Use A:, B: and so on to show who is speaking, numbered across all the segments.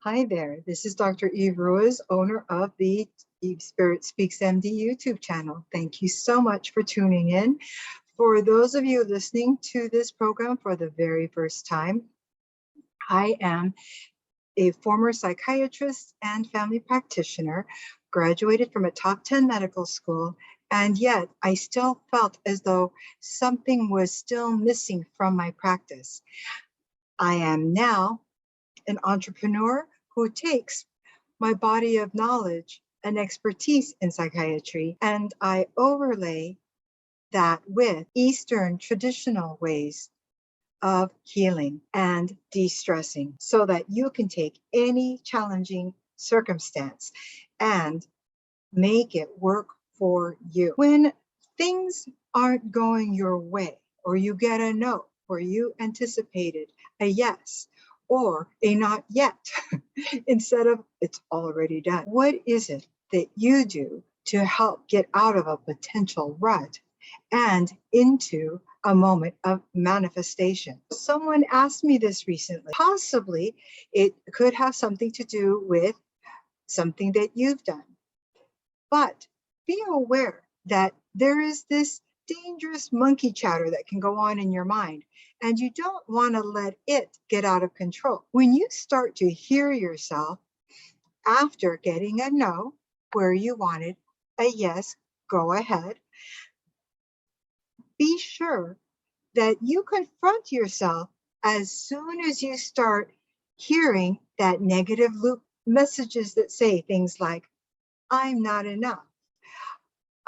A: Hi there, this is Dr. Eve Ruiz, owner of the SpiritSpeaks MD YouTube channel. Thank you so much for tuning in. For those of you listening to this program for the very first time, I am a former psychiatrist and family practitioner, graduated from a top 10 medical school, and yet I still felt as though something was still missing from my practice. I am now an entrepreneur who takes my body of knowledge and expertise in psychiatry, and I overlay that with Eastern traditional ways of healing and de-stressing so that you can take any challenging circumstance and make it work for you. When things aren't going your way, or you get a no, or you anticipated a yes, or a not yet, instead of it's already done. What is it that you do to help get out of a potential rut and into a moment of manifestation? Someone asked me this recently. Possibly it could have something to do with something that you've done. But be aware that there is this dangerous monkey chatter that can go on in your mind, and you don't want to let it get out of control. When you start to hear yourself after getting a no where you wanted a yes, go ahead, be sure that you confront yourself as soon as you start hearing that negative loop messages that say things like, I'm not enough.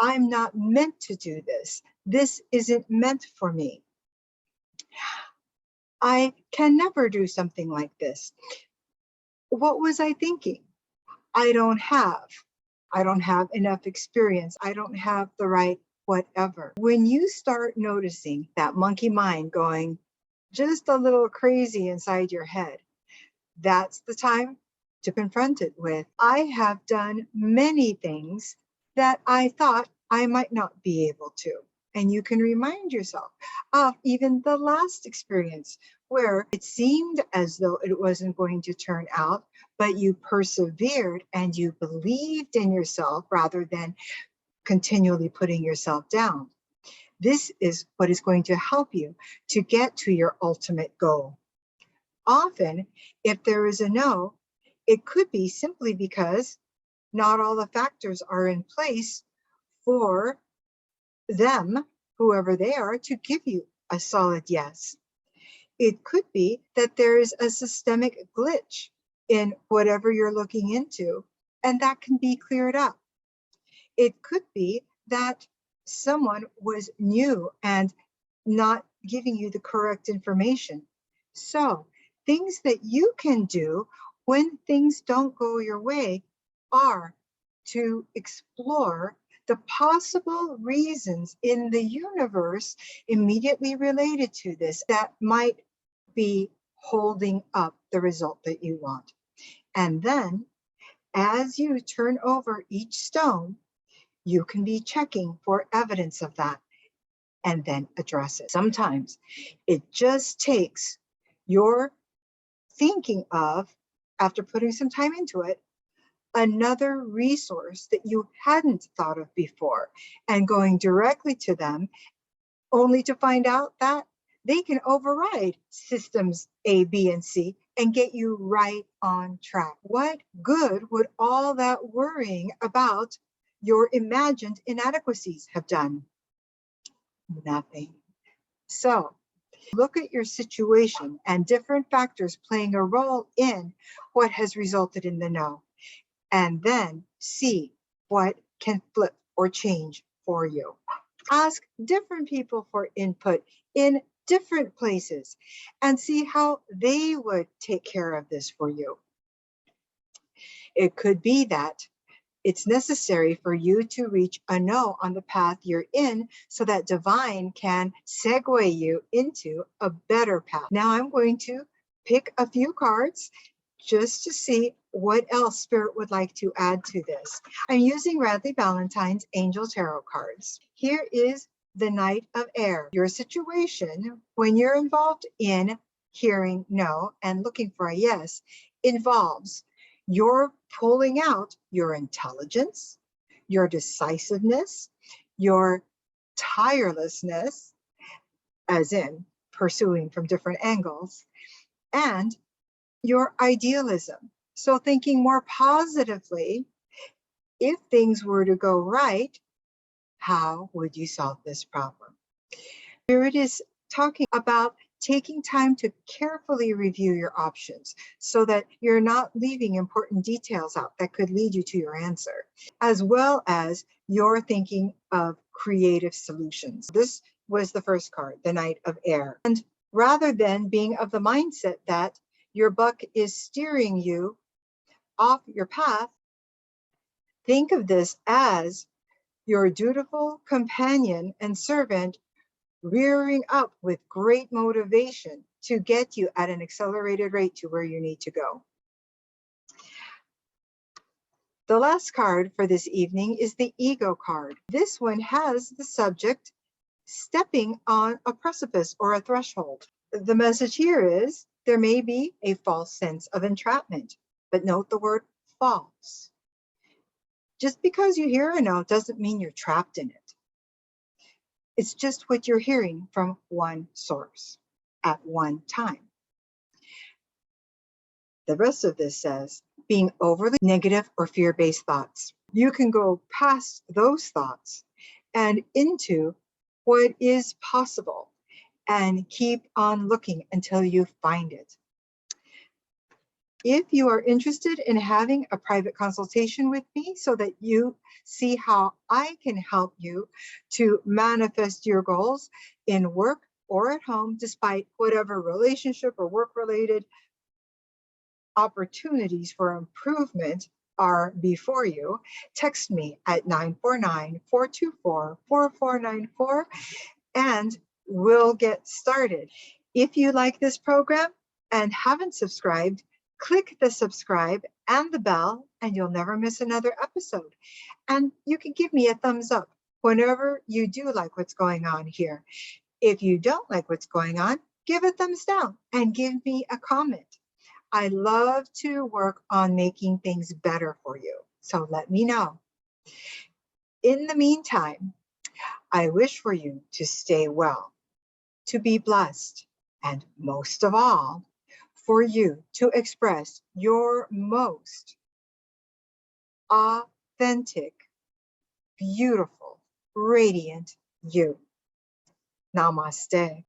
A: I'm not meant to do this. This isn't meant for me. I can never do something like this. What was I thinking? I don't have enough experience. I don't have the right whatever. When you start noticing that monkey mind going just a little crazy inside your head, that's the time to confront it with, I have done many things that I thought I might not be able to. And you can remind yourself of even the last experience where it seemed as though it wasn't going to turn out, but you persevered and you believed in yourself rather than continually putting yourself down. This is what is going to help you to get to your ultimate goal. Often, if there is a no, it could be simply because not all the factors are in place for them, whoever they are, to give you a solid yes. It could be that there is a systemic glitch in whatever you're looking into, and that can be cleared up. It could be that someone was new and not giving you the correct information. So things that you can do when things don't go your way are to explore the possible reasons in the universe immediately related to this that might be holding up the result that you want. And then as you turn over each stone, you can be checking for evidence of that and then address it. Sometimes it just takes your thinking of, after putting some time into it, another resource that you hadn't thought of before and going directly to them, only to find out that they can override systems A, B, and C and get you right on track. What good would all that worrying about your imagined inadequacies have done? Nothing. So look at your situation and different factors playing a role in what has resulted in the no, and then see what can flip or change for you. Ask different people for input in different places and see how they would take care of this for you. It could be that it's necessary for you to reach a no on the path you're in so that divine can segue you into a better path. Now I'm going to pick a few cards just to see what else Spirit would like to add to this. I'm using Radley Valentine's Angel Tarot cards. Here is the Knight of Air. Your situation when you're involved in hearing no and looking for a yes involves your pulling out your intelligence, your decisiveness, your tirelessness, as in pursuing from different angles, and your idealism. So thinking more positively, if things were to go right, how would you solve this problem? Spirit is talking about taking time to carefully review your options so that you're not leaving important details out that could lead you to your answer, as well as your thinking of creative solutions. This was the first card, the Knight of Air. And rather than being of the mindset that your buck is steering you off your path, think of this as your dutiful companion and servant rearing up with great motivation to get you at an accelerated rate to where you need to go. The last card for this evening is the Ego card. This one has the subject stepping on a precipice or a threshold. The message here is there may be a false sense of entrapment, but note the word false. Just because you hear a note doesn't mean you're trapped in it. It's just what you're hearing from one source at one time. The rest of this says, being overly negative or fear-based thoughts. You can go past those thoughts and into what is possible and keep on looking until you find it. If you are interested in having a private consultation with me so that you see how I can help you to manifest your goals in work or at home, despite whatever relationship or work-related opportunities for improvement are before you, text me at 949-424-4494 and we'll get started. If you like this program and haven't subscribed, click the subscribe and the bell and you'll never miss another episode. And you can give me a thumbs up whenever you do like what's going on here. If you don't like what's going on, give a thumbs down and give me a comment. I love to work on making things better for you, so let me know. In the meantime, I wish for you to stay well, to be blessed, and most of all, for you to express your most authentic, beautiful, radiant you. Namaste.